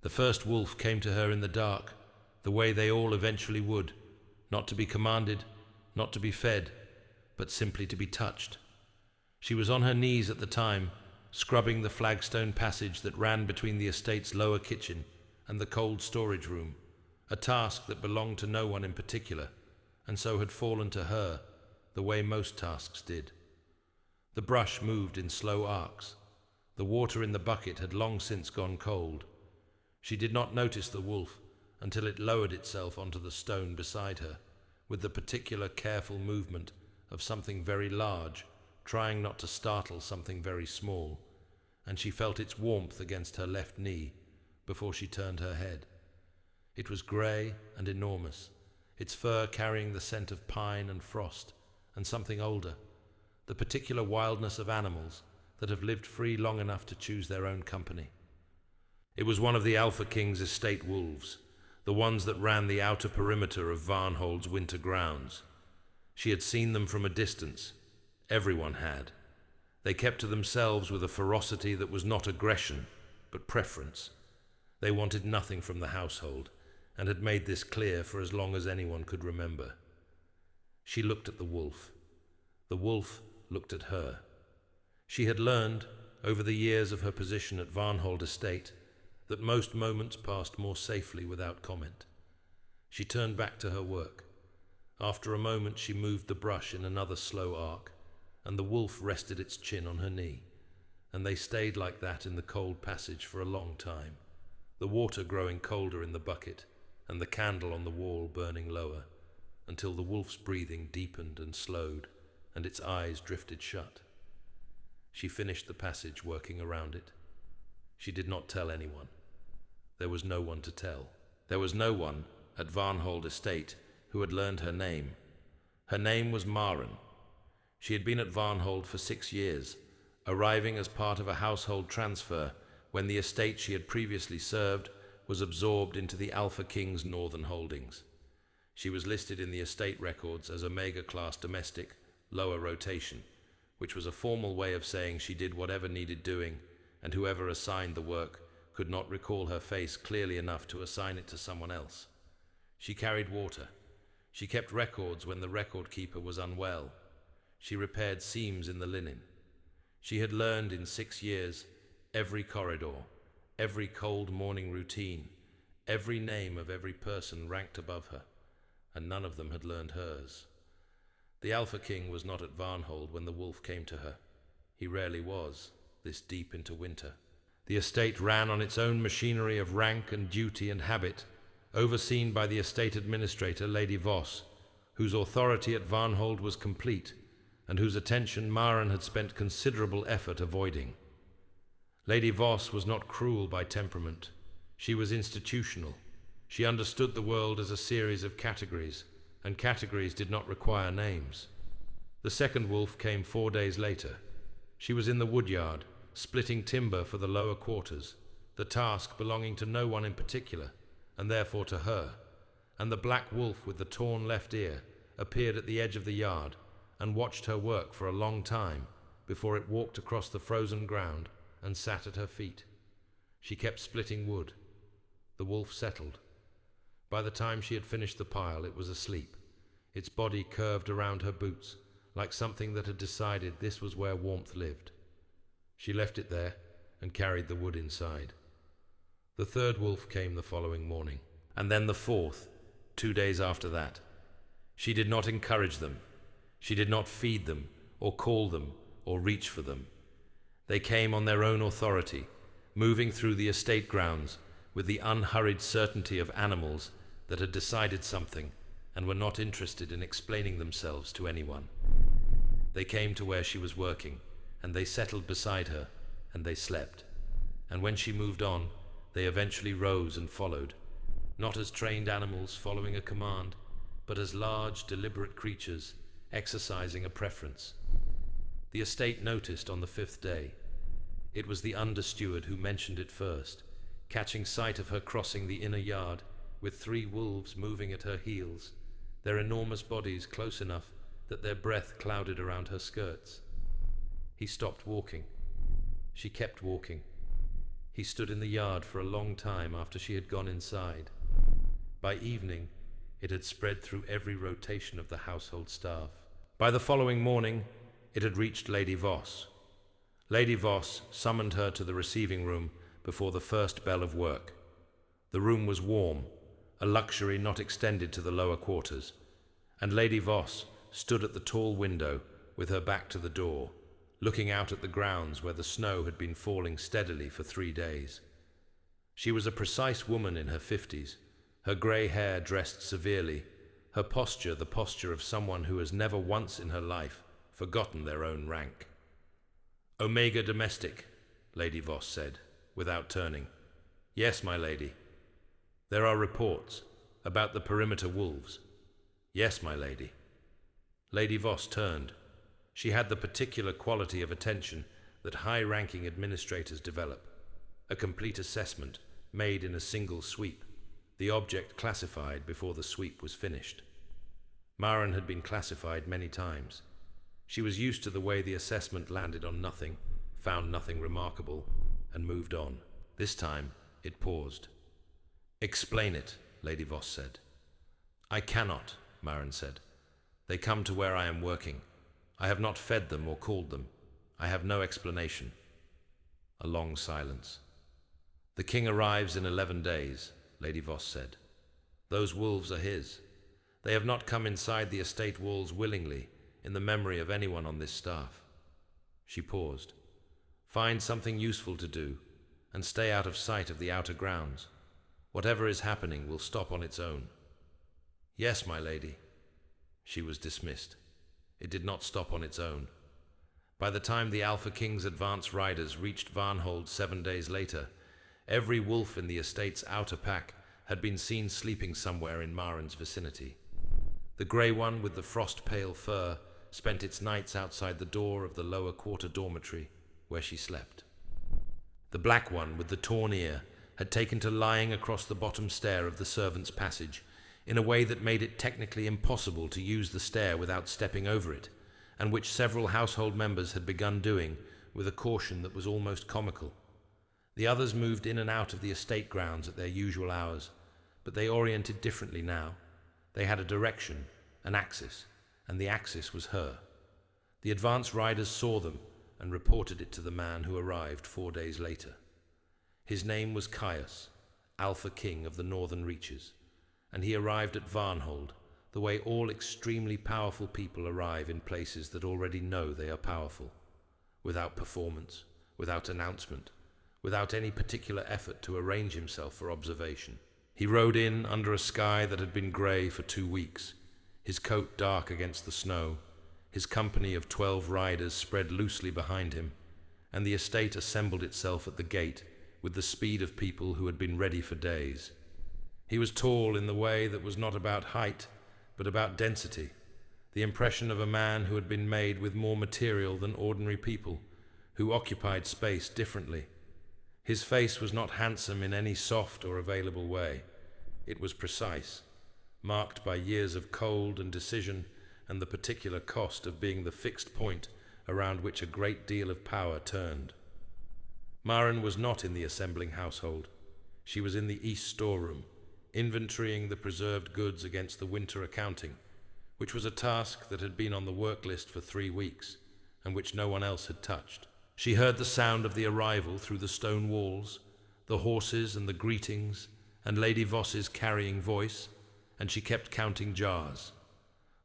The first wolf came to her in the dark, the way they all eventually would, not to be commanded, not to be fed, but simply to be touched. She was on her knees at the time, scrubbing the flagstone passage that ran between the estate's lower kitchen and the cold storage room, a task that belonged to no one in particular, and so had fallen to her, the way most tasks did. The brush moved in slow arcs. The water in the bucket had long since gone cold. She did not notice the wolf until it lowered itself onto the stone beside her, with the particular careful movement of something very large, trying not to startle something very small, and she felt its warmth against her left knee before she turned her head. It was grey and enormous, its fur carrying the scent of pine and frost and something older, the particular wildness of animals that have lived free long enough to choose their own company. It was one of the Alpha King's estate wolves, the ones that ran the outer perimeter of Varnhold's winter grounds. She had seen them from a distance. Everyone had. They kept to themselves with a ferocity that was not aggression, but preference. They wanted nothing from the household, and had made this clear for as long as anyone could remember. She looked at the wolf. The wolf looked at her. She had learned, over the years of her position at Varnhold Estate, that most moments passed more safely without comment. She turned back to her work. After a moment she moved the brush in another slow arc, and the wolf rested its chin on her knee, and they stayed like that in the cold passage for a long time, the water growing colder in the bucket, and the candle on the wall burning lower, until the wolf's breathing deepened and slowed, and its eyes drifted shut. She finished the passage working around it. She did not tell anyone. There was no one to tell. There was no one at Varnhold Estate who had learned her name. Her name was Maren. She had been at Varnhold for 6 years, arriving as part of a household transfer when the estate she had previously served was absorbed into the Alpha King's northern holdings. She was listed in the estate records as Omega-class domestic, lower rotation, which was a formal way of saying she did whatever needed doing, and whoever assigned the work could not recall her face clearly enough to assign it to someone else. She carried water. She kept records when the record keeper was unwell. She repaired seams in the linen. She had learned in 6 years every corridor, every cold morning routine, every name of every person ranked above her, and none of them had learned hers. The Alpha King was not at Varnhold when the wolf came to her. He rarely was, this deep into winter. The estate ran on its own machinery of rank and duty and habit, overseen by the estate administrator, Lady Voss, whose authority at Varnhold was complete, and whose attention Maren had spent considerable effort avoiding. Lady Voss was not cruel by temperament. She was institutional. She understood the world as a series of categories, and categories did not require names. The second wolf came 4 days later. She was in the woodyard, splitting timber for the lower quarters, the task belonging to no one in particular, and therefore to her, and the black wolf with the torn left ear appeared at the edge of the yard and watched her work for a long time before it walked across the frozen ground and sat at her feet. She kept splitting wood. The wolf settled. By the time she had finished the pile, it was asleep, its body curved around her boots, like something that had decided this was where warmth lived. She left it there and carried the wood inside. The third wolf came the following morning, and then the fourth, 2 days after that. She did not encourage them. She did not feed them, or call them, or reach for them. They came on their own authority, moving through the estate grounds with the unhurried certainty of animals that had decided something and were not interested in explaining themselves to anyone. They came to where she was working, and they settled beside her, and they slept. And when she moved on, they eventually rose and followed, not as trained animals following a command, but as large, deliberate creatures exercising a preference. The estate noticed on the 5th day. It was the under-steward who mentioned it first, catching sight of her crossing the inner yard with 3 wolves moving at her heels, their enormous bodies close enough that their breath clouded around her skirts. He stopped walking. She kept walking. He stood in the yard for a long time after she had gone inside. By evening, it had spread through every rotation of the household staff. By the following morning, it had reached Lady Voss. Lady Voss summoned her to the receiving room before the first bell of work. The room was warm, a luxury not extended to the lower quarters, and Lady Voss stood at the tall window with her back to the door, looking out at the grounds where the snow had been falling steadily for 3 days. She was a precise woman in her 50s, her grey hair dressed severely, her posture the posture of someone who has never once in her life forgotten their own rank. "Omega domestic," Lady Voss said, without turning. "Yes, my lady." "There are reports about the perimeter wolves." "Yes, my lady." Lady Voss turned. She had the particular quality of attention that high-ranking administrators develop, a complete assessment made in a single sweep, the object classified before the sweep was finished. Maren had been classified many times. She was used to the way the assessment landed on nothing, found nothing remarkable, and moved on. This time, it paused. "Explain it," Lady Voss said. "I cannot," Maren said. "They come to where I am working. I have not fed them or called them. I have no explanation." A long silence. "The king arrives in 11 days, Lady Voss said. "Those wolves are his. They have not come inside the estate walls willingly, in the memory of anyone on this staff." She paused. "Find something useful to do, and stay out of sight of the outer grounds. Whatever is happening will stop on its own." "Yes, my lady." She was dismissed. It did not stop on its own. By the time the Alpha King's advance riders reached Varnhold 7 days later, every wolf in the estate's outer pack had been seen sleeping somewhere in Maren's vicinity. The grey one with the frost-pale fur spent its nights outside the door of the lower quarter dormitory, where she slept. The black one with the torn ear had taken to lying across the bottom stair of the servants' passage in a way that made it technically impossible to use the stair without stepping over it, and which several household members had begun doing with a caution that was almost comical. The others moved in and out of the estate grounds at their usual hours, but they oriented differently now. They had a direction, an axis, and the axis was her. The advance riders saw them and reported it to the man who arrived 4 days later. His name was Caius, Alpha King of the Northern Reaches, and he arrived at Varnhold the way all extremely powerful people arrive in places that already know they are powerful, without performance, without announcement, without any particular effort to arrange himself for observation. He rode in under a sky that had been grey for 2 weeks, his coat dark against the snow, his company of 12 riders spread loosely behind him, and the estate assembled itself at the gate with the speed of people who had been ready for days. He was tall in the way that was not about height, but about density, the impression of a man who had been made with more material than ordinary people, who occupied space differently. His face was not handsome in any soft or available way. It was precise, marked by years of cold and decision and the particular cost of being the fixed point around which a great deal of power turned. Maren was not in the assembling household. She was in the east storeroom, inventorying the preserved goods against the winter accounting, which was a task that had been on the work list for 3 weeks, and which no one else had touched. She heard the sound of the arrival through the stone walls, the horses and the greetings, and Lady Voss's carrying voice, and she kept counting jars.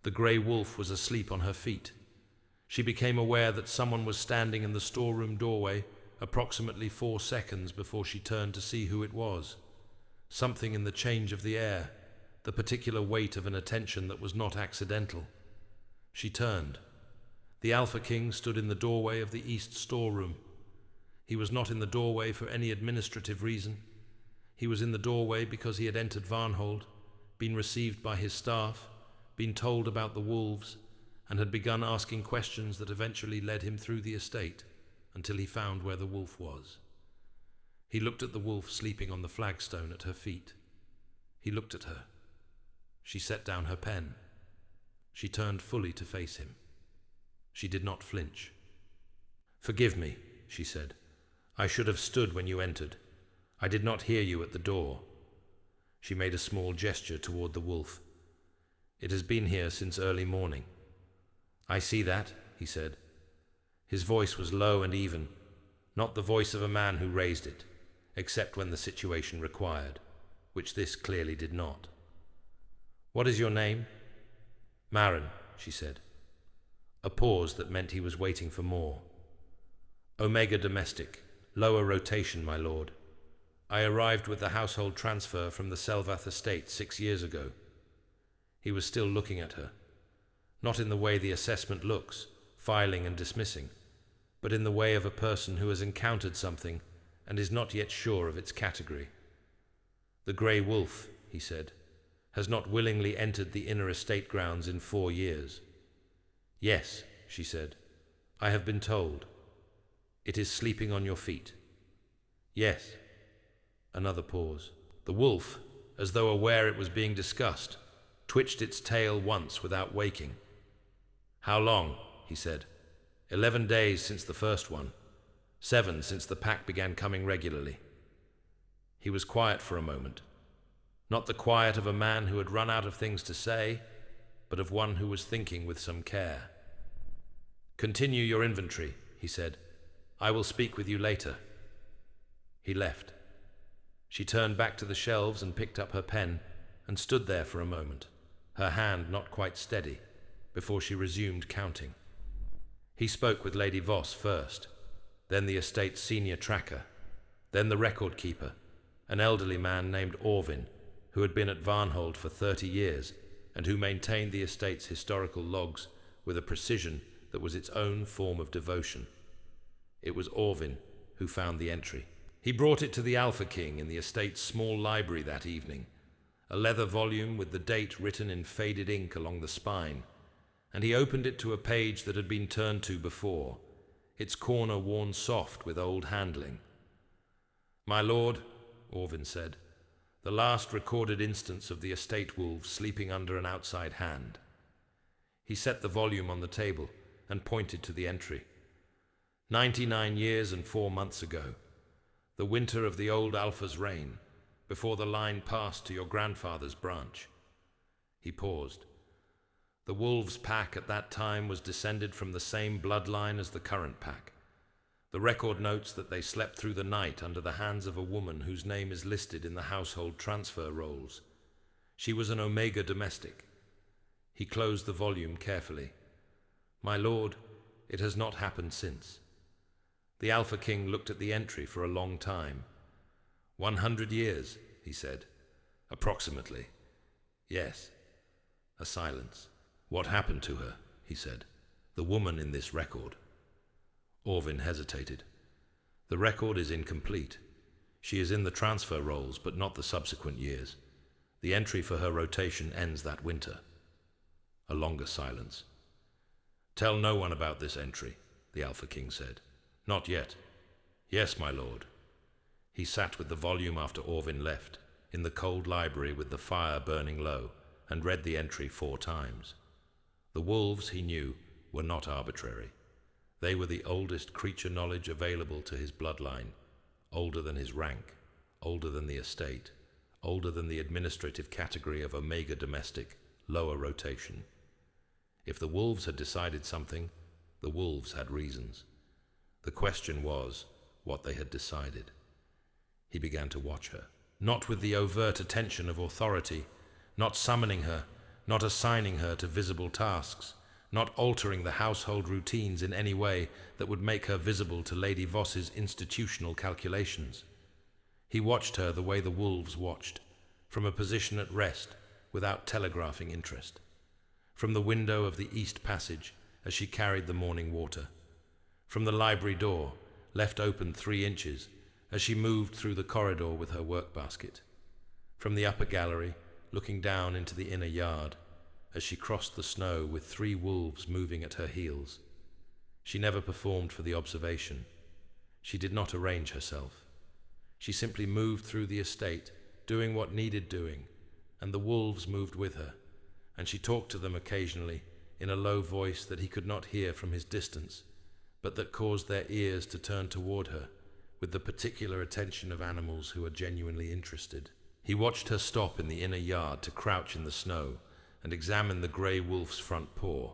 The grey wolf was asleep on her feet. She became aware that someone was standing in the storeroom doorway approximately 4 seconds before she turned to see who it was. Something in the change of the air, the particular weight of an attention that was not accidental. She turned. The Alpha King stood in the doorway of the east storeroom. He was not in the doorway for any administrative reason. He was in the doorway because he had entered Varnhold, been received by his staff, been told about the wolves, and had begun asking questions that eventually led him through the estate until he found where the wolf was. He looked at the wolf sleeping on the flagstone at her feet. He looked at her. She set down her pen. She turned fully to face him. She did not flinch. "Forgive me," she said. "I should have stood when you entered. I did not hear you at the door." She made a small gesture toward the wolf. "It has been here since early morning." "I see that," he said. His voice was low and even, not the voice of a man who raised it, except when the situation required, which this clearly did not. "What is your name?" "Marin," she said. A pause that meant he was waiting for more. "Omega Domestic, lower rotation, my lord. I arrived with the household transfer from the Varnhold Estate 6 years ago." He was still looking at her, not in the way the assessment looks, filing and dismissing, but in the way of a person who has encountered something and is not yet sure of its category. "The grey wolf," he said, "has not willingly entered the inner estate grounds in 4 years." "Yes," she said, "I have been told. It is sleeping on your feet." "Yes." Another pause. The wolf, as though aware it was being discussed, twitched its tail once without waking. "How long?" he said. 11 days since the first one. 7 since the pack began coming regularly." He was quiet for a moment. Not the quiet of a man who had run out of things to say, but of one who was thinking with some care. "Continue your inventory," he said. "I will speak with you later." He left. She turned back to the shelves and picked up her pen and stood there for a moment, her hand not quite steady, before she resumed counting. He spoke with Lady Voss first, then the estate's senior tracker, then the record keeper, an elderly man named Orvin, who had been at Varnhold for 30 years and who maintained the estate's historical logs with a precision that was its own form of devotion. It was Orvin who found the entry. He brought it to the Alpha King in the estate's small library that evening, a leather volume with the date written in faded ink along the spine, and he opened it to a page that had been turned to before, its corner worn soft with old handling. "My lord," Orvin said, "the last recorded instance of the estate wolves sleeping under an outside hand." He set the volume on the table and pointed to the entry. 99 years and 4 months ago, the winter of the old Alpha's reign, before the line passed to your grandfather's branch." He paused. "The wolves' pack at that time was descended from the same bloodline as the current pack. The record notes that they slept through the night under the hands of a woman whose name is listed in the household transfer rolls. She was an Omega Domestic." He closed the volume carefully. "My lord, it has not happened since." The Alpha King looked at the entry for a long time. 100 years, he said. "Approximately. Yes." A silence. "What happened to her?" he said. "The woman in this record." Orvin hesitated. "The record is incomplete. She is in the transfer rolls, but not the subsequent years. The entry for her rotation ends that winter." A longer silence. "Tell no one about this entry," the Alpha King said. "Not yet." "Yes, my lord." He sat with the volume after Orvin left, in the cold library with the fire burning low, and read the entry 4 times. The wolves, he knew, were not arbitrary. They were the oldest creature knowledge available to his bloodline, older than his rank, older than the estate, older than the administrative category of Omega Domestic, lower rotation. If the wolves had decided something, the wolves had reasons. The question was what they had decided. He began to watch her, not with the overt attention of authority, not summoning her, not assigning her to visible tasks, not altering the household routines in any way that would make her visible to Lady Voss's institutional calculations. He watched her the way the wolves watched, from a position at rest, without telegraphing interest, from the window of the east passage as she carried the morning water, from the library door, left open 3 inches, as she moved through the corridor with her workbasket, from the upper gallery, looking down into the inner yard, as she crossed the snow with 3 wolves moving at her heels. She never performed for the observation. She did not arrange herself. She simply moved through the estate, doing what needed doing, and the wolves moved with her, and she talked to them occasionally in a low voice that he could not hear from his distance, but that caused their ears to turn toward her with the particular attention of animals who are genuinely interested. He watched her stop in the inner yard to crouch in the snow and examine the grey wolf's front paw.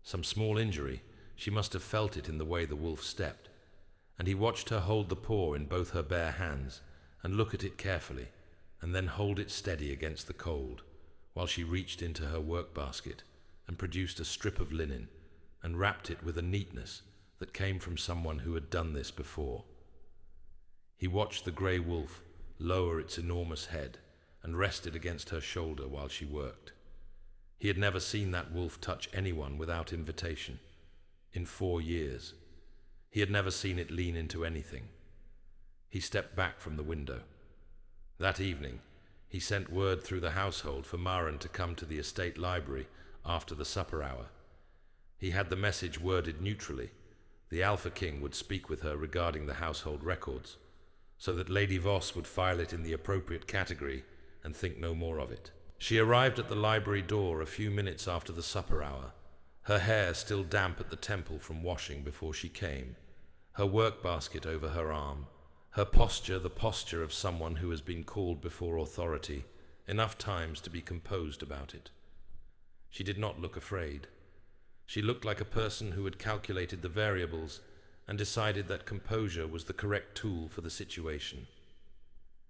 Some small injury, she must have felt it in the way the wolf stepped, and he watched her hold the paw in both her bare hands and look at it carefully, and then hold it steady against the cold, while she reached into her workbasket and produced a strip of linen and wrapped it with a neatness that came from someone who had done this before. He watched the grey wolf lower its enormous head and rest it against her shoulder while she worked. He had never seen that wolf touch anyone without invitation. In 4 years, he had never seen it lean into anything. He stepped back from the window. That evening, he sent word through the household for Maren to come to the estate library after the supper hour. He had the message worded neutrally. The Alpha King would speak with her regarding the household records, so that Lady Voss would file it in the appropriate category and think no more of it. She arrived at the library door a few minutes after the supper hour, her hair still damp at the temple from washing before she came, her work-basket over her arm, her posture the posture of someone who has been called before authority enough times to be composed about it. She did not look afraid. She looked like a person who had calculated the variables and decided that composure was the correct tool for the situation.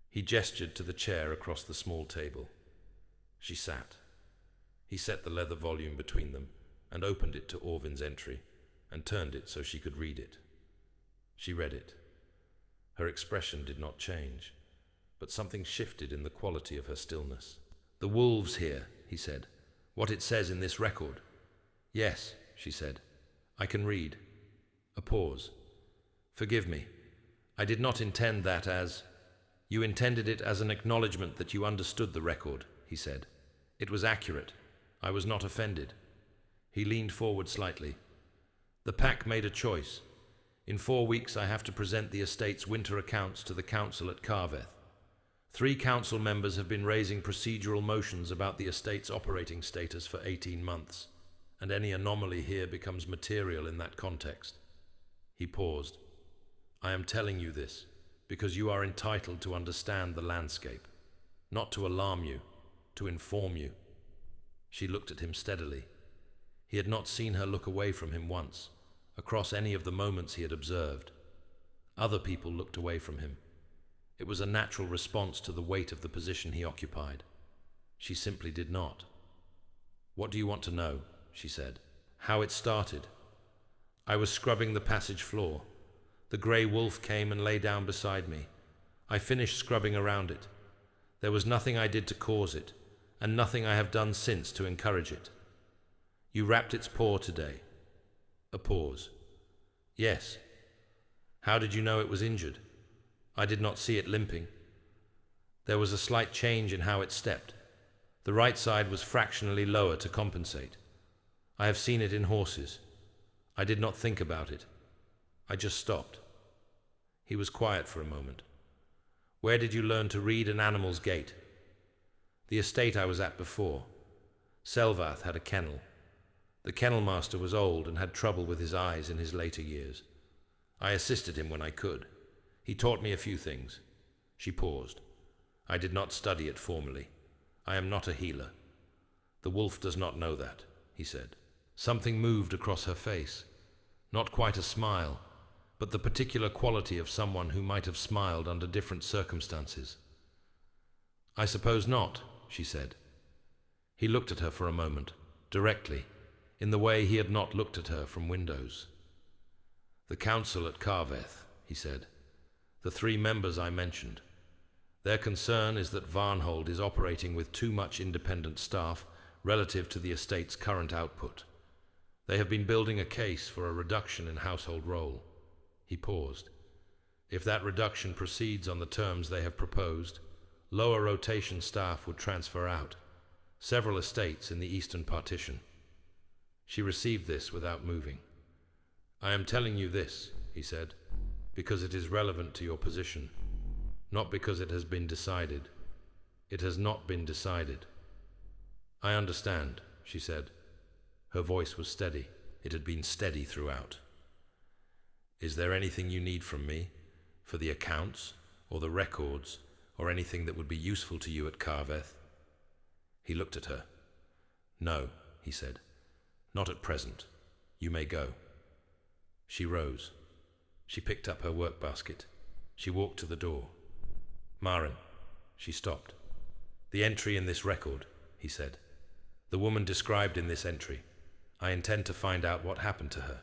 He gestured to the chair across the small table. She sat. He set the leather volume between them and opened it to Orvin's entry and turned it so she could read it. She read it. Her expression did not change, but something shifted in the quality of her stillness. "The wolves here," he said. "What it says in this record." "Yes," she said. "I can read." A pause. "Forgive me. I did not intend that as—" "You intended it as an acknowledgement that you understood the record," he said. "It was accurate. I was not offended." He leaned forward slightly. "The pack made a choice. In 4 weeks I have to present the estate's winter accounts to the council at Carveth. 3 council members have been raising procedural motions about the estate's operating status for 18 months, and any anomaly here becomes material in that context." He paused. "I am telling you this because you are entitled to understand the landscape, not to alarm you, to inform you." She looked at him steadily. He had not seen her look away from him once, across any of the moments he had observed. Other people looked away from him. It was a natural response to the weight of the position he occupied. She simply did not. "What do you want to know?" she said. "How it started. I was scrubbing the passage floor. The grey wolf came and lay down beside me. I finished scrubbing around it. There was nothing I did to cause it, and nothing I have done since to encourage it. You wrapped its paw today." A pause. "Yes." "How did you know it was injured?" "I did not see it limping." "There was a slight change in how it stepped. The right side was fractionally lower to compensate. I have seen it in horses. I did not think about it. I just stopped." He was quiet for a moment. "Where did you learn to read an animal's gait?" "The estate I was at before. Selvath had a kennel. The kennel master was old and had trouble with his eyes in his later years. I assisted him when I could. He taught me a few things." She paused. "I did not study it formally. I am not a healer. The wolf does not know that," he said. Something moved across her face. Not quite a smile, but the particular quality of someone who might have smiled under different circumstances. "I suppose not," she said. He looked at her for a moment, directly, in the way he had not looked at her from windows. "The council at Carveth," he said. "The 3 members I mentioned. Their concern is that Varnhold is operating with too much independent staff relative to the estate's current output. They have been building a case for a reduction in household role." He paused. "If that reduction proceeds on the terms they have proposed, lower rotation staff would transfer out. Several estates in the Eastern Partition." She received this without moving. "I am telling you this," he said, "because it is relevant to your position, not because it has been decided. It has not been decided." "I understand," she said. Her voice was steady. It had been steady throughout. "Is there anything you need from me? For the accounts, or the records, or anything that would be useful to you at Carveth?" He looked at her. "No," he said. "Not at present. You may go." She rose. She picked up her workbasket. She walked to the door. "Maren." She stopped. "The entry in this record," he said. "The woman described in this entry. I intend to find out what happened to her."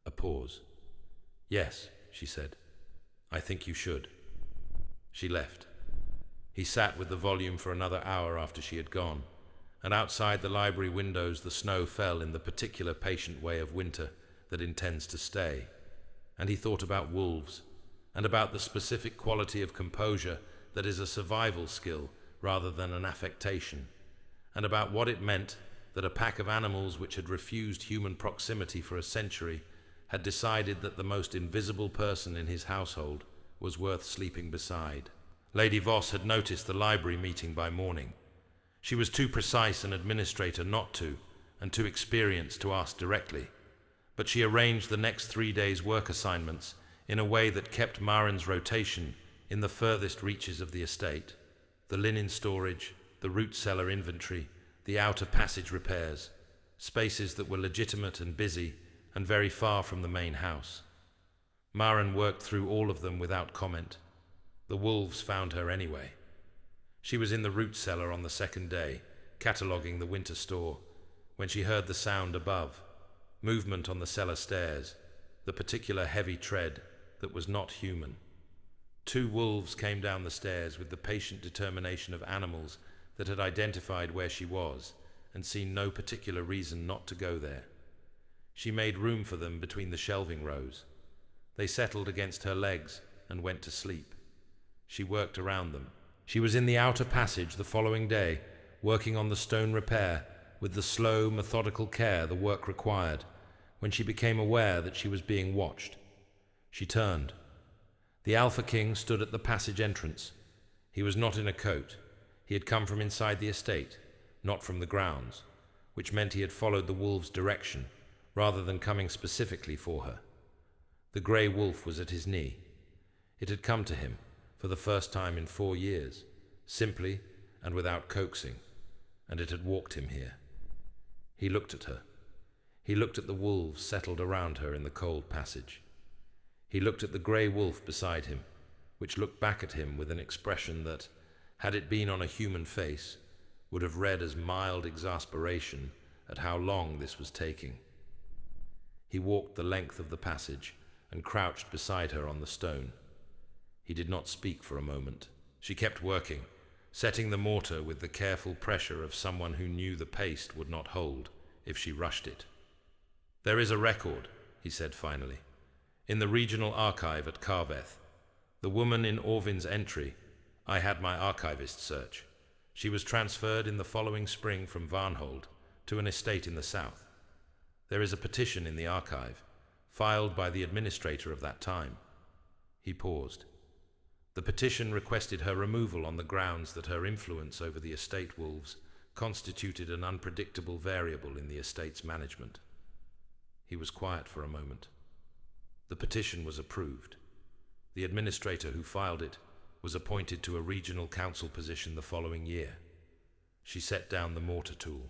A pause. "Yes," she said. "I think you should." She left. He sat with the volume for another hour after she had gone, and outside the library windows the snow fell in the particular patient way of winter that intends to stay, and he thought about wolves, and about the specific quality of composure that is a survival skill rather than an affectation, and about what it meant that a pack of animals which had refused human proximity for a century had decided that the most invisible person in his household was worth sleeping beside. Lady Voss had noticed the library meeting by morning. She was too precise an administrator not to, and too experienced to ask directly, but she arranged the next 3 days' work assignments in a way that kept Maren's rotation in the furthest reaches of the estate: the linen storage, the root cellar inventory, the outer passage repairs, spaces that were legitimate and busy and very far from the main house. Maren worked through all of them without comment. The wolves found her anyway. She was in the root cellar on the second day, cataloguing the winter store, when she heard the sound above, movement on the cellar stairs, the particular heavy tread that was not human. 2 wolves came down the stairs with the patient determination of animals that had identified where she was and seen no particular reason not to go there. She made room for them between the shelving rows. They settled against her legs and went to sleep. She worked around them. She was in the outer passage the following day, working on the stone repair with the slow, methodical care the work required, when she became aware that she was being watched. She turned. The Alpha King stood at the passage entrance. He was not in a coat. He had come from inside the estate, not from the grounds, which meant he had followed the wolf's direction, rather than coming specifically for her. The grey wolf was at his knee. It had come to him, for the first time in 4 years, simply and without coaxing, and it had walked him here. He looked at her. He looked at the wolves settled around her in the cold passage. He looked at the grey wolf beside him, which looked back at him with an expression that, had it been on a human face, would have read as mild exasperation at how long this was taking. He walked the length of the passage and crouched beside her on the stone. He did not speak for a moment. She kept working, setting the mortar with the careful pressure of someone who knew the paste would not hold if she rushed it. "There is a record," he said finally, "in the regional archive at Carveth. The woman in Orvin's entry, I had my archivist search. She was transferred in the following spring from Varnhold to an estate in the south. There is a petition in the archive, filed by the administrator of that time." He paused. The petition requested her removal on the grounds that her influence over the estate wolves constituted an unpredictable variable in the estate's management. He was quiet for a moment. The petition was approved. The administrator who filed it was appointed to a regional council position the following year. She set down the mortar tool.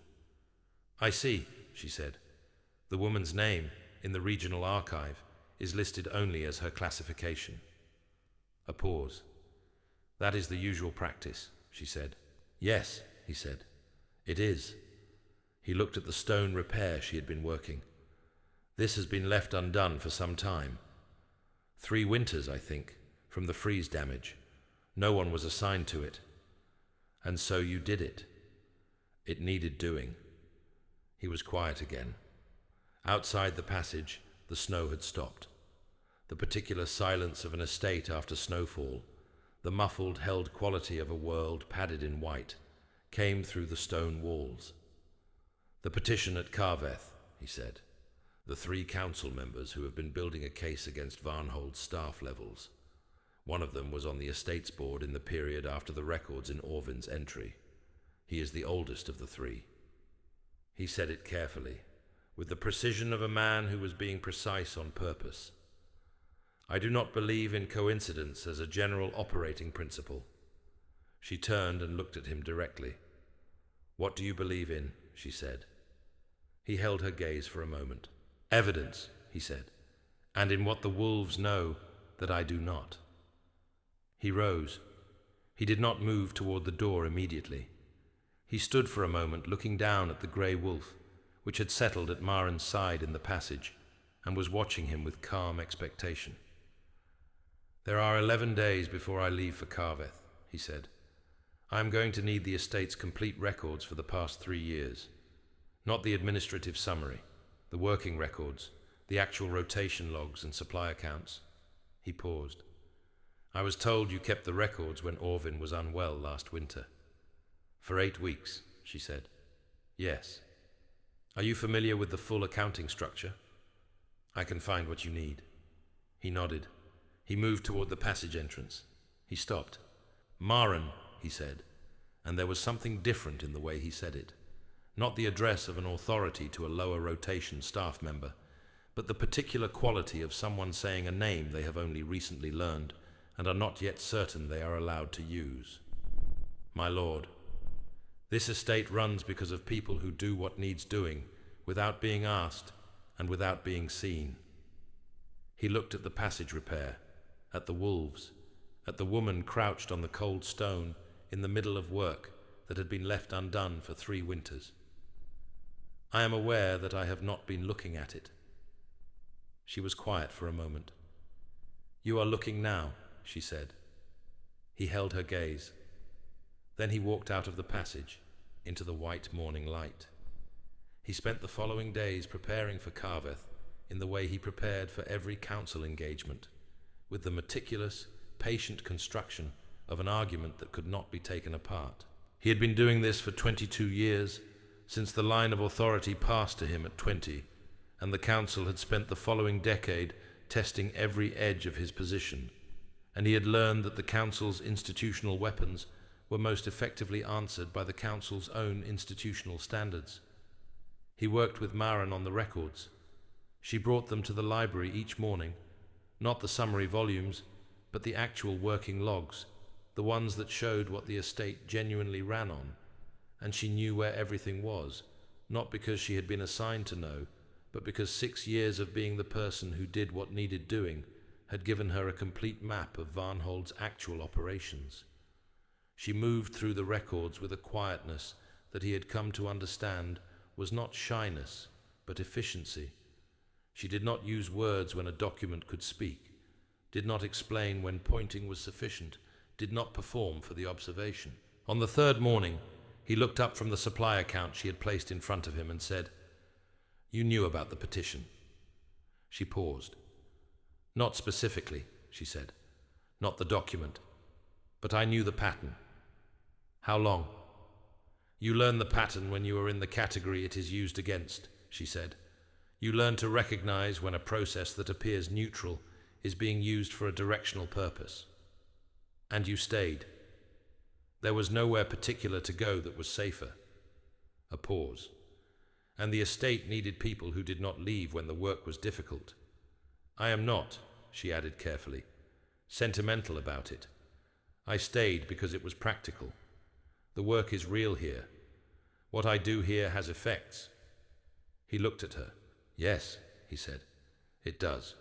"I see," she said. "The woman's name in the regional archive is listed only as her classification." A pause. "That is the usual practice," she said. "Yes," he said. "It is." He looked at the stone repair she had been working. "This has been left undone for some time. 3 winters, I think, from the freeze damage. No one was assigned to it. And so you did it. It needed doing." He was quiet again. Outside the passage, the snow had stopped. The particular silence of an estate after snowfall, the muffled held quality of a world padded in white, came through the stone walls. "The petition at Carveth," he said. "The 3 council members who have been building a case against Varnhold's staff levels. One of them was on the estates board in the period after the records in Orvin's entry. He is the oldest of the 3. He said it carefully, with the precision of a man who was being precise on purpose. I do not believe in coincidence as a general operating principle. She turned and looked at him directly. What do you believe in? She said. He held her gaze for a moment. Evidence, he said, and in what the wolves know that I do not. He rose. He did not move toward the door immediately. He stood for a moment looking down at the grey wolf, which had settled at Maren's side in the passage, and was watching him with calm expectation. There are 11 days before I leave for Carveth, he said. I am going to need the estate's complete records for the past 3 years. Not the administrative summary, the working records, the actual rotation logs and supply accounts. He paused. I was told you kept the records when Orvin was unwell last winter. For 8 weeks, she said. Yes. Are you familiar with the full accounting structure? I can find what you need. He nodded. He moved toward the passage entrance. He stopped. Maren, he said, and there was something different in the way he said it. Not the address of an authority to a lower rotation staff member, but the particular quality of someone saying a name they have only recently learned and are not yet certain they are allowed to use. My lord, this estate runs because of people who do what needs doing without being asked and without being seen. He looked at the passage repair, at the wolves, at the woman crouched on the cold stone in the middle of work that had been left undone for 3 winters. I am aware that I have not been looking at it. She was quiet for a moment. You are looking now, she said. He held her gaze. Then he walked out of the passage into the white morning light. He spent the following days preparing for Carveth in the way he prepared for every council engagement, with the meticulous, patient construction of an argument that could not be taken apart. He had been doing this for 22 years, since the line of authority passed to him at 20, and the council had spent the following decade testing every edge of his position, and he had learned that the council's institutional weapons were most effectively answered by the council's own institutional standards. He worked with Maren on the records. She brought them to the library each morning, not the summary volumes, but the actual working logs, the ones that showed what the estate genuinely ran on, and she knew where everything was, not because she had been assigned to know, but because 6 years of being the person who did what needed doing had given her a complete map of Varnhold's actual operations. She moved through the records with a quietness that he had come to understand was not shyness, but efficiency. She did not use words when a document could speak, did not explain when pointing was sufficient, did not perform for the observation. On the 3rd morning, he looked up from the supply account she had placed in front of him and said, You knew about the petition. She paused. Not specifically, she said, not the document, but I knew the pattern. How long? You learn the pattern when you are in the category it is used against, she said. You learn to recognize when a process that appears neutral is being used for a directional purpose. And you stayed. There was nowhere particular to go that was safer. A pause. And the estate needed people who did not leave when the work was difficult. I am not, she added carefully, sentimental about it. I stayed because it was practical. The work is real here. What I do here has effects. He looked at her. Yes, he said, it does.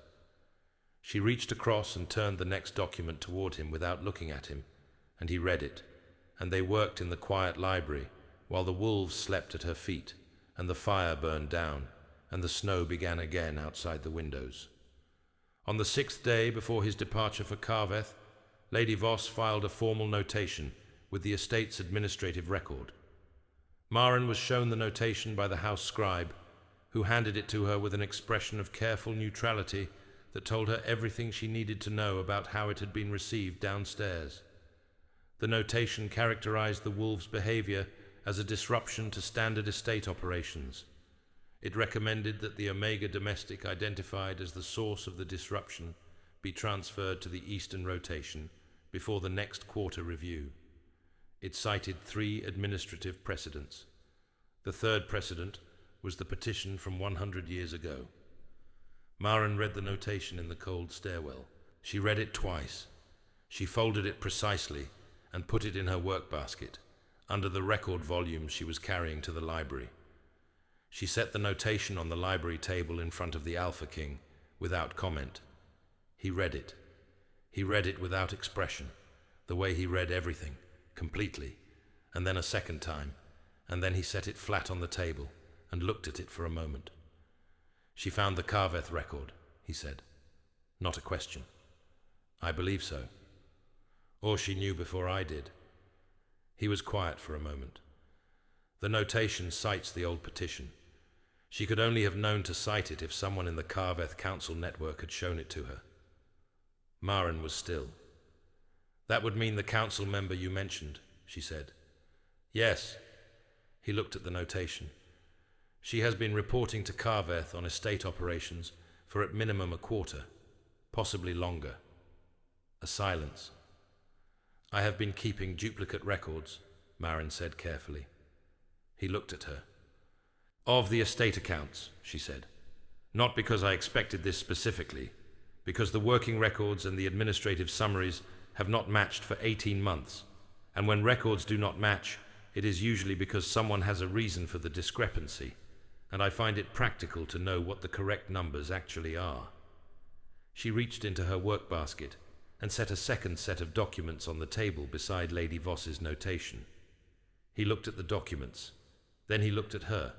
She reached across and turned the next document toward him without looking at him, and he read it, and they worked in the quiet library while the wolves slept at her feet, and the fire burned down, and the snow began again outside the windows. On the 6th day before his departure for Carveth, Lady Voss filed a formal notation with the estate's administrative record. Maren was shown the notation by the house scribe, who handed it to her with an expression of careful neutrality that told her everything she needed to know about how it had been received downstairs. The notation characterized the wolves' behavior as a disruption to standard estate operations. It recommended that the Omega domestic identified as the source of the disruption be transferred to the eastern rotation before the next quarter review. It cited 3 administrative precedents. The 3rd precedent was the petition from 100 years ago. Maren read the notation in the cold stairwell, She read it twice. She folded it precisely and put it in her workbasket, under the record volumes she was carrying to the library. She set the notation on the library table in front of the Alpha King, without comment. He read it. He read it without expression, the way he read everything, completely, and then a second time, and then he set it flat on the table and looked at it for a moment. She found the Carveth record, he said. Not a question. I believe so. Or she knew before I did. He was quiet for a moment. The notation cites the old petition. She could only have known to cite it if someone in the Carveth Council network had shown it to her. Maren was still. That would mean the council member you mentioned, she said. Yes. He looked at the notation. She has been reporting to Carveth on estate operations for at minimum a quarter, possibly longer. A silence. I have been keeping duplicate records, Maren said carefully. He looked at her. Of the estate accounts, she said. Not because I expected this specifically, because the working records and the administrative summaries have not matched for 18 months, and when records do not match, it is usually because someone has a reason for the discrepancy, and I find it practical to know what the correct numbers actually are. She reached into her workbasket and set a second set of documents on the table beside Lady Voss's notation. He looked at the documents. Then he looked at her.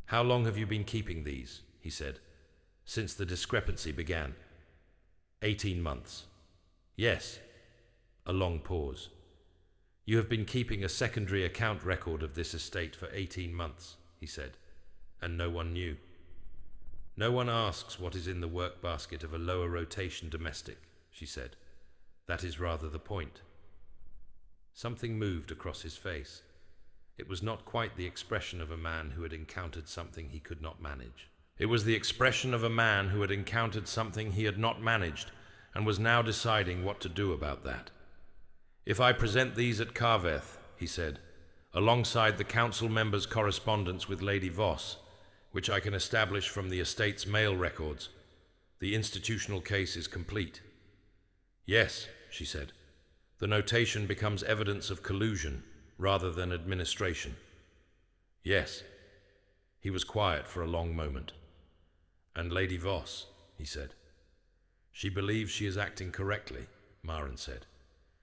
How long have you been keeping these? He said. Since the discrepancy began. 18 months. Yes. A long pause. You have been keeping a secondary account record of this estate for 18 months, he said, and no one knew. No one asks what is in the workbasket of a lower rotation domestic, she said. That is rather the point. Something moved across his face. It was not quite the expression of a man who had encountered something he could not manage. It was the expression of a man who had encountered something he had not managed and was now deciding what to do about that. If I present these at Carveth, he said, alongside the council members' correspondence with Lady Voss, which I can establish from the estate's mail records, the institutional case is complete. Yes, she said. The notation becomes evidence of collusion rather than administration. Yes. He was quiet for a long moment. And Lady Voss, he said. She believes she is acting correctly, Maren said.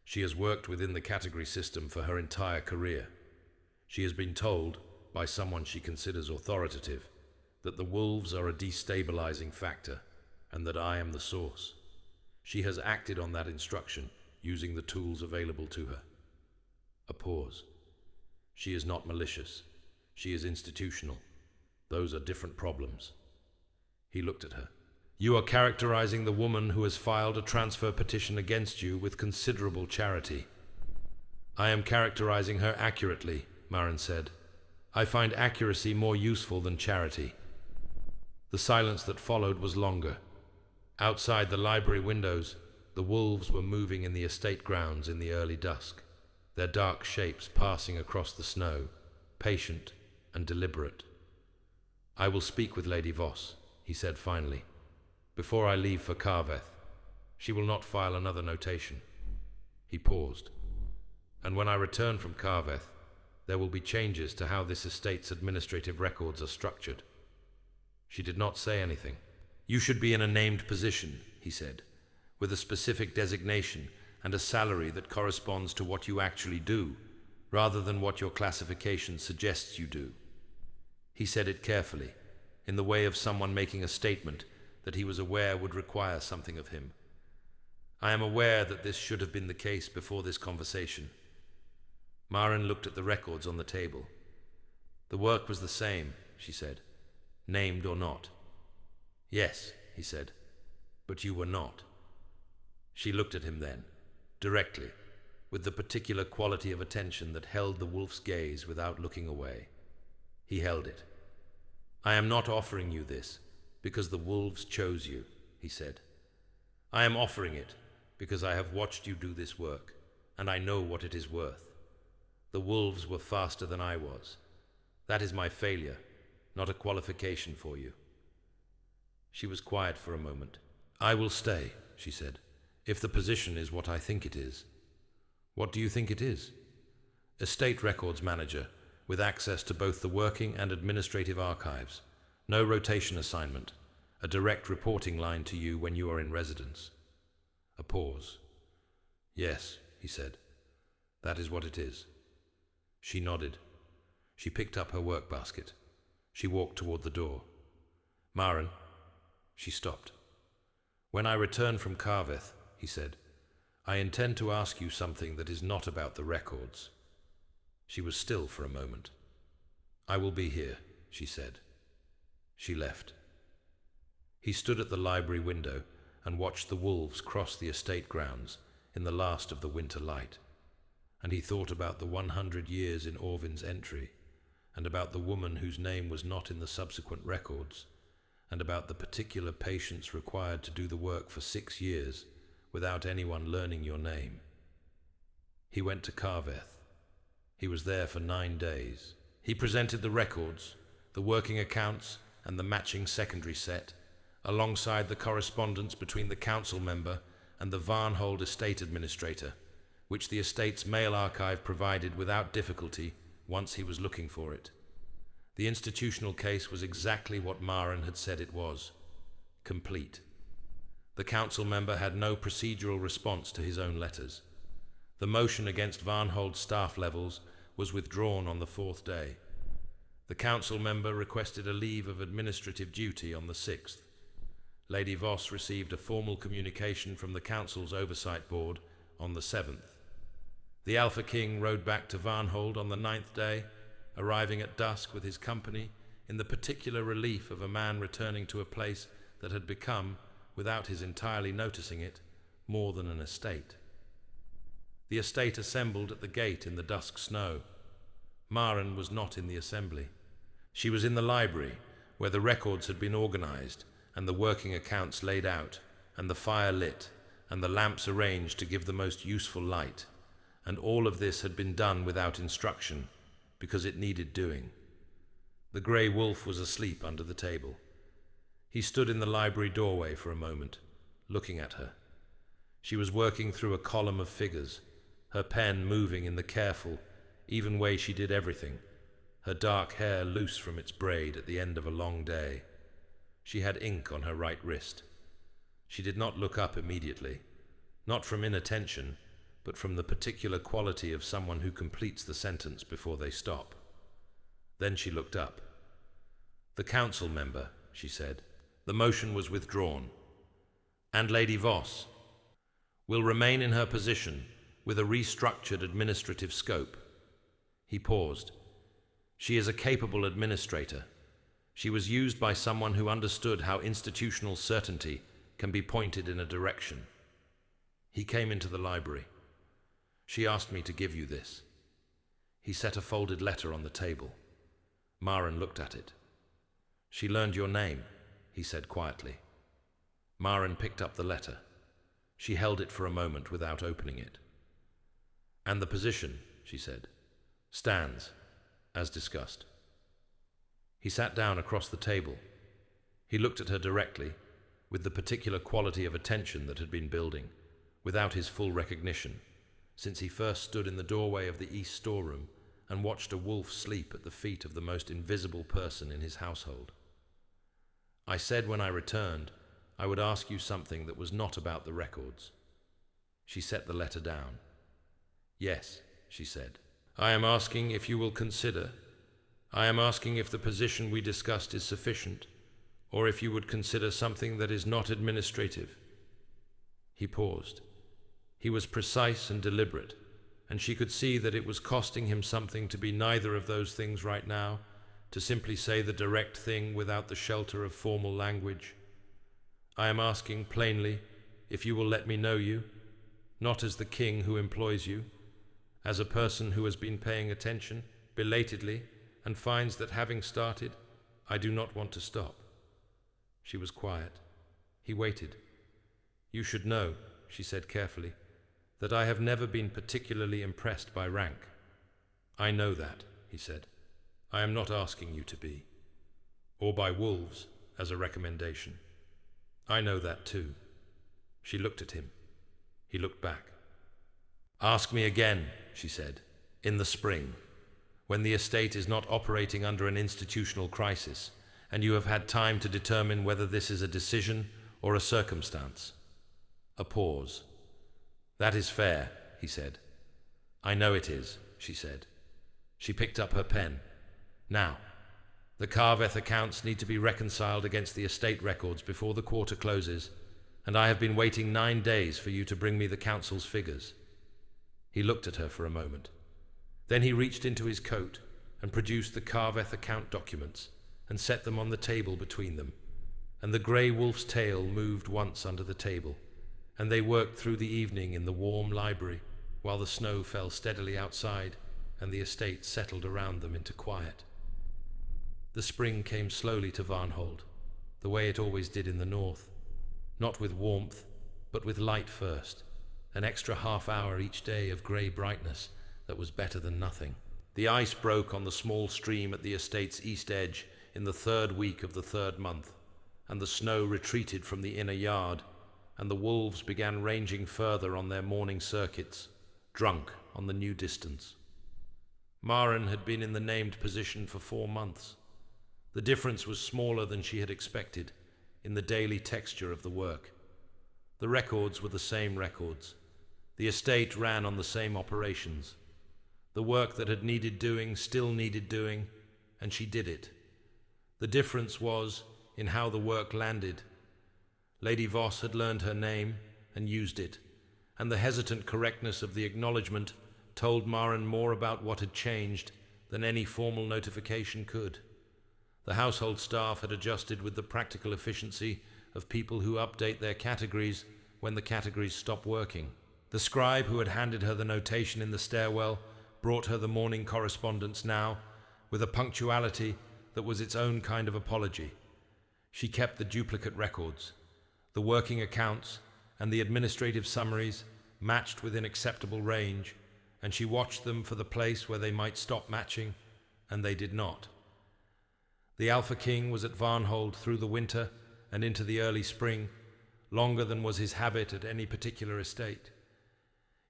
She has worked within the category system for her entire career. She has been told, by someone she considers authoritative, that the wolves are a destabilizing factor and that I am the source. She has acted on that instruction using the tools available to her. A pause. She is not malicious. She is institutional. Those are different problems. He looked at her. You are characterizing the woman who has filed a transfer petition against you with considerable charity. I am characterizing her accurately, Maren said. I find accuracy more useful than charity. The silence that followed was longer. Outside the library windows, the wolves were moving in the estate grounds in the early dusk, their dark shapes passing across the snow, patient and deliberate. I will speak with Lady Voss, he said finally, before I leave for Carveth. She will not file another notation. He paused. And when I return from Carveth, there will be changes to how this estate's administrative records are structured. She did not say anything. You should be in a named position, he said, with a specific designation and a salary that corresponds to what you actually do, rather than what your classification suggests you do. He said it carefully, in the way of someone making a statement that he was aware would require something of him. I am aware that this should have been the case before this conversation. Maren looked at the records on the table. The work was the same, she said, named or not. Yes, he said, but you were not. She looked at him then, directly, with the particular quality of attention that held the wolf's gaze without looking away. He held it. I am not offering you this because the wolves chose you, he said. I am offering it because I have watched you do this work, and I know what it is worth. The wolves were faster than I was. That is my failure, not a qualification for you. She was quiet for a moment. I will stay, she said. "If the position is what I think it is." "What do you think it is?" "Estate records manager, with access to both the working and administrative archives. No rotation assignment. A direct reporting line to you when you are in residence." A pause. "Yes," he said. "That is what it is." She nodded. She picked up her workbasket. She walked toward the door. "Maren." She stopped. "When I return from Carveth," he said, "I intend to ask you something that is not about the records." She was still for a moment. "I will be here," she said. She left. He stood at the library window and watched the wolves cross the estate grounds in the last of the winter light, and he thought about the 100 years in Orvin's entry, and about the woman whose name was not in the subsequent records, and about the particular patience required to do the work for 6 years without anyone learning your name. He went to Carveth. He was there for 9 days. He presented the records, the working accounts, and the matching secondary set, alongside the correspondence between the council member and the Varnhold Estate administrator, which the estate's mail archive provided without difficulty once he was looking for it. The institutional case was exactly what Maren had said it was: complete. The council member had no procedural response to his own letters. The motion against Varnhold's staff levels was withdrawn on the 4th day. The council member requested a leave of administrative duty on the 6th. Lady Voss received a formal communication from the council's oversight board on the 7th. The Alpha King rode back to Varnhold on the 9th day, arriving at dusk with his company in the particular relief of a man returning to a place that had become, without his entirely noticing it, more than an estate. The estate assembled at the gate in the dusk snow. Maren was not in the assembly. She was in the library, where the records had been organized, and the working accounts laid out, and the fire lit, and the lamps arranged to give the most useful light, and all of this had been done without instruction, because it needed doing. The grey wolf was asleep under the table. He stood in the library doorway for a moment, looking at her. She was working through a column of figures, her pen moving in the careful, even way she did everything, her dark hair loose from its braid at the end of a long day. She had ink on her right wrist. She did not look up immediately, not from inattention, but from the particular quality of someone who completes the sentence before they stop. Then she looked up. "The council member," she said. "The motion was withdrawn. And Lady Voss will remain in her position with a restructured administrative scope." He paused. "She is a capable administrator. She was used by someone who understood how institutional certainty can be pointed in a direction." He came into the library. "She asked me to give you this." He set a folded letter on the table. Maren looked at it. "She learned your name," he said quietly. Maren picked up the letter. She held it for a moment without opening it. "And the position," she said, "stands, as discussed." He sat down across the table. He looked at her directly, with the particular quality of attention that had been building, without his full recognition, since he first stood in the doorway of the east storeroom and watched a wolf sleep at the feet of the most invisible person in his household. "I said when I returned, I would ask you something that was not about the records." She set the letter down. "Yes," she said. "I am asking if you will consider. I am asking if the position we discussed is sufficient, or if you would consider something that is not administrative." He paused. He was precise and deliberate, and she could see that it was costing him something to be neither of those things right now, to simply say the direct thing without the shelter of formal language. "I am asking plainly if you will let me know you, not as the king who employs you, as a person who has been paying attention, belatedly, and finds that having started, I do not want to stop." She was quiet. He waited. "You should know," she said carefully, "that I have never been particularly impressed by rank." "I know that," he said. "I am not asking you to be. Or by wolves, as a recommendation. I know that too." She looked at him. He looked back. "Ask me again," she said, "in the spring, when the estate is not operating under an institutional crisis, and you have had time to determine whether this is a decision or a circumstance." A pause. "That is fair," he said. "I know it is," she said. She picked up her pen. "Now, the Carveth accounts need to be reconciled against the estate records before the quarter closes, and I have been waiting 9 days for you to bring me the council's figures." He looked at her for a moment. Then he reached into his coat and produced the Carveth account documents and set them on the table between them, and the grey wolf's tail moved once under the table, and they worked through the evening in the warm library while the snow fell steadily outside and the estate settled around them into quiet. The spring came slowly to Varnhold, the way it always did in the north, not with warmth, but with light first, an extra half-hour each day of grey brightness that was better than nothing. The ice broke on the small stream at the estate's east edge in the 3rd week of the 3rd month, and the snow retreated from the inner yard, and the wolves began ranging further on their morning circuits, drunk on the new distance. Maren had been in the named position for 4 months. The difference was smaller than she had expected in the daily texture of the work. The records were the same records. The estate ran on the same operations. The work that had needed doing still needed doing, and she did it. The difference was in how the work landed. Lady Voss had learned her name and used it, and the hesitant correctness of the acknowledgement told Maren more about what had changed than any formal notification could. The household staff had adjusted with the practical efficiency of people who update their categories when the categories stop working. The scribe who had handed her the notation in the stairwell brought her the morning correspondence now, with a punctuality that was its own kind of apology. She kept the duplicate records. The working accounts and the administrative summaries matched within acceptable range, and she watched them for the place where they might stop matching, and they did not. The Alpha King was at Varnhold through the winter and into the early spring, longer than was his habit at any particular estate.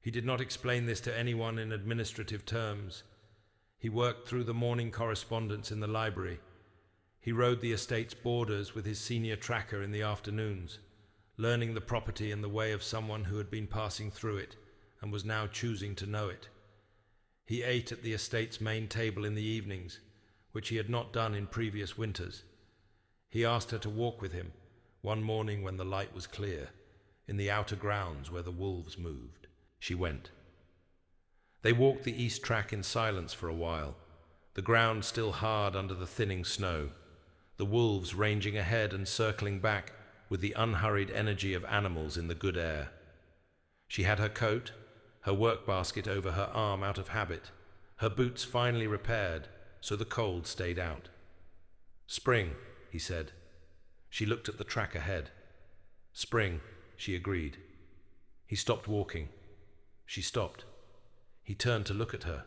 He did not explain this to anyone in administrative terms. He worked through the morning correspondence in the library. He rode the estate's borders with his senior tracker in the afternoons, learning the property in the way of someone who had been passing through it and was now choosing to know it. He ate at the estate's main table in the evenings, which he had not done in previous winters. He asked her to walk with him, one morning when the light was clear, in the outer grounds where the wolves moved. She went. They walked the east track in silence for a while, the ground still hard under the thinning snow, the wolves ranging ahead and circling back with the unhurried energy of animals in the good air. She had her coat, her workbasket over her arm out of habit, her boots finely repaired, so the cold stayed out. "Spring," he said. She looked at the track ahead. "Spring," she agreed. He stopped walking. She stopped. He turned to look at her.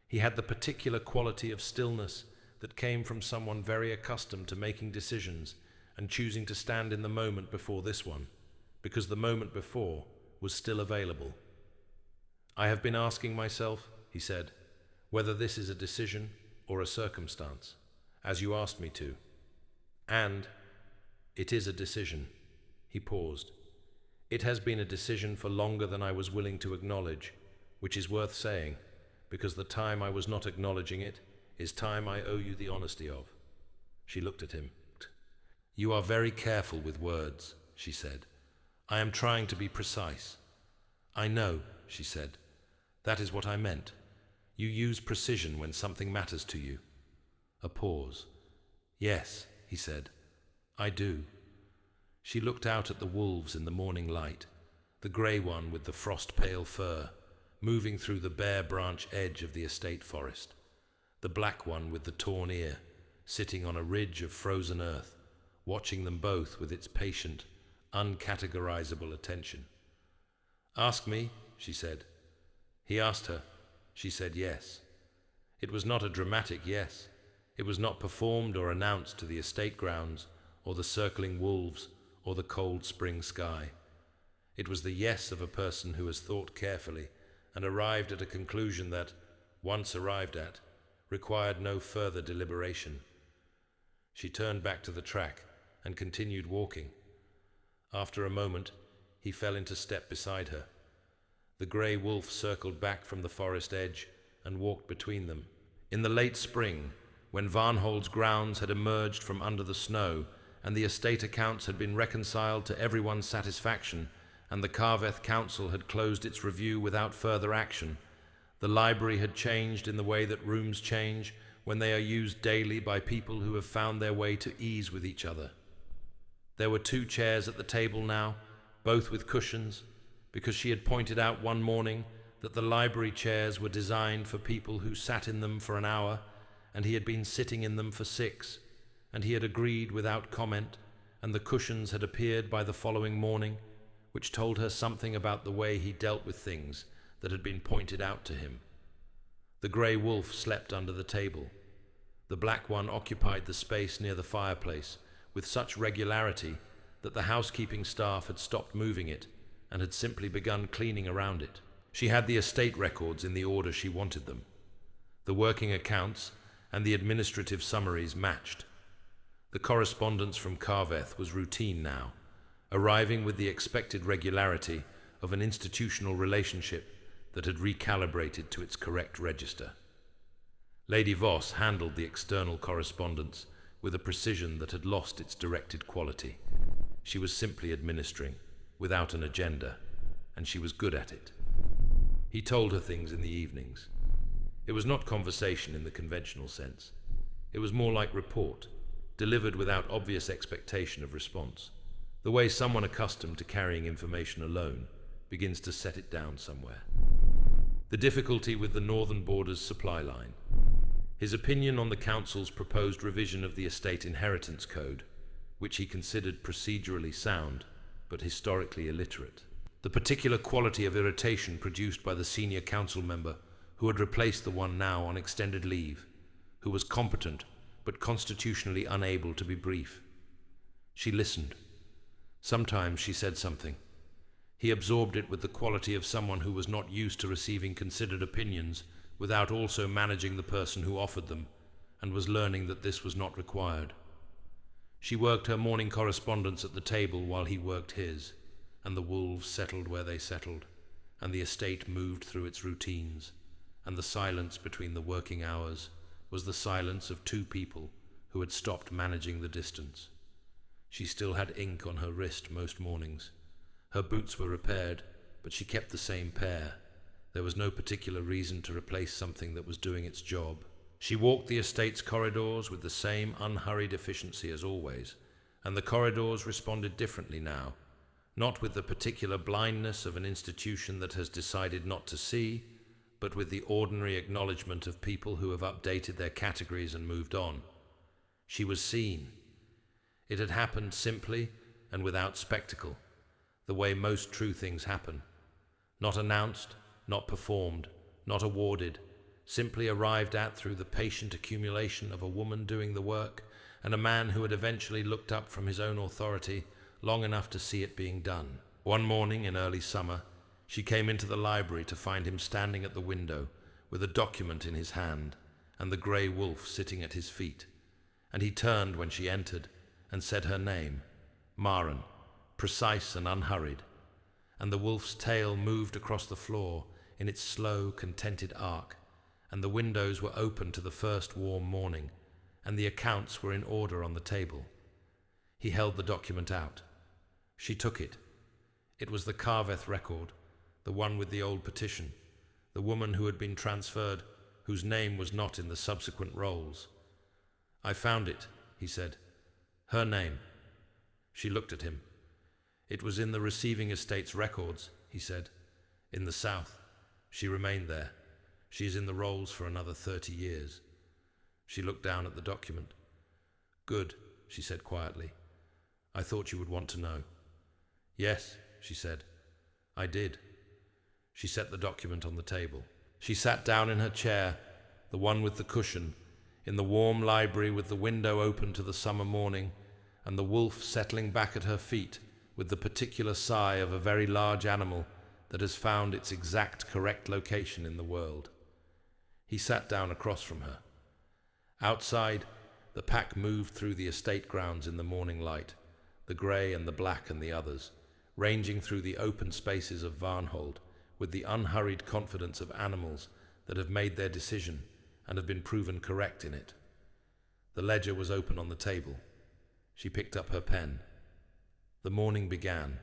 He had the particular quality of stillness that came from someone very accustomed to making decisions and choosing to stand in the moment before this one, because the moment before was still available. "I have been asking myself," he said, "whether this is a decision or a circumstance, as you asked me to. And it is a decision." He paused. "It has been a decision for longer than I was willing to acknowledge, which is worth saying, because the time I was not acknowledging it is time I owe you the honesty of." She looked at him. "You are very careful with words," she said. "I am trying to be precise." "I know," she said. "That is what I meant. You use precision when something matters to you." A pause. "Yes," he said, "I do." She looked out at the wolves in the morning light, the grey one with the frost-pale fur, moving through the bare branch edge of the estate forest, the black one with the torn ear, sitting on a ridge of frozen earth, watching them both with its patient, uncategorizable attention. "Ask me," she said. He asked her. She said yes. It was not a dramatic yes. It was not performed or announced to the estate grounds, or the circling wolves, or the cold spring sky. It was the yes of a person who has thought carefully and arrived at a conclusion that, once arrived at, required no further deliberation. She turned back to the track and continued walking. After a moment, he fell into step beside her. The grey wolf circled back from the forest edge and walked between them. In the late spring, when Varnhold's grounds had emerged from under the snow and the estate accounts had been reconciled to everyone's satisfaction, and the Carveth Council had closed its review without further action, the library had changed in the way that rooms change when they are used daily by people who have found their way to ease with each other. There were 2 chairs at the table now, both with cushions, because she had pointed out one morning that the library chairs were designed for people who sat in them for an hour, and he had been sitting in them for 6, and he had agreed without comment, and the cushions had appeared by the following morning, which told her something about the way he dealt with things that had been pointed out to him. The grey wolf slept under the table. The black one occupied the space near the fireplace with such regularity that the housekeeping staff had stopped moving it and had simply begun cleaning around it. She had the estate records in the order she wanted them. The working accounts and the administrative summaries matched. The correspondence from Carveth was routine now, arriving with the expected regularity of an institutional relationship that had recalibrated to its correct register. Lady Voss handled the external correspondence with a precision that had lost its directed quality. She was simply administering, without an agenda, and she was good at it. He told her things in the evenings. It was not conversation in the conventional sense. It was more like report, delivered without obvious expectation of response, the way someone accustomed to carrying information alone begins to set it down somewhere. The difficulty with the Northern Borders supply line. His opinion on the Council's proposed revision of the Estate Inheritance Code, which he considered procedurally sound, but historically illiterate. The particular quality of irritation produced by the senior council member who had replaced the one now on extended leave, who was competent but constitutionally unable to be brief. She listened. Sometimes she said something. He absorbed it with the quality of someone who was not used to receiving considered opinions without also managing the person who offered them, and was learning that this was not required. She worked her morning correspondence at the table while he worked his, and the wolves settled where they settled, and the estate moved through its routines, and the silence between the working hours was the silence of 2 people who had stopped managing the distance. She still had ink on her wrist most mornings. Her boots were repaired, but she kept the same pair. There was no particular reason to replace something that was doing its job. She walked the estate's corridors with the same unhurried efficiency as always, and the corridors responded differently now, not with the particular blindness of an institution that has decided not to see, but with the ordinary acknowledgement of people who have updated their categories and moved on. She was seen. It had happened simply and without spectacle, the way most true things happen. Not announced, not performed, not awarded, simply arrived at through the patient accumulation of a woman doing the work and a man who had eventually looked up from his own authority long enough to see it being done. One morning in early summer, she came into the library to find him standing at the window with a document in his hand and the grey wolf sitting at his feet, and he turned when she entered and said her name, Maren, precise and unhurried, and the wolf's tail moved across the floor in its slow, contented arc, and the windows were open to the first warm morning, and the accounts were in order on the table. He held the document out. She took it. It was the Carveth record, the one with the old petition, the woman who had been transferred, whose name was not in the subsequent rolls. "I found it," he said. "Her name." She looked at him. "It was in the receiving estate's records," he said. "In the south. She remained there. She is in the rolls for another 30 years. She looked down at the document. "Good," she said quietly. "I thought you would want to know." "Yes," she said. "I did." She set the document on the table. She sat down in her chair, the one with the cushion, in the warm library with the window open to the summer morning, and the wolf settling back at her feet with the particular sigh of a very large animal that has found its exact correct location in the world. He sat down across from her. Outside, the pack moved through the estate grounds in the morning light, the grey and the black and the others, ranging through the open spaces of Varnhold with the unhurried confidence of animals that have made their decision and have been proven correct in it. The ledger was open on the table. She picked up her pen. The morning began.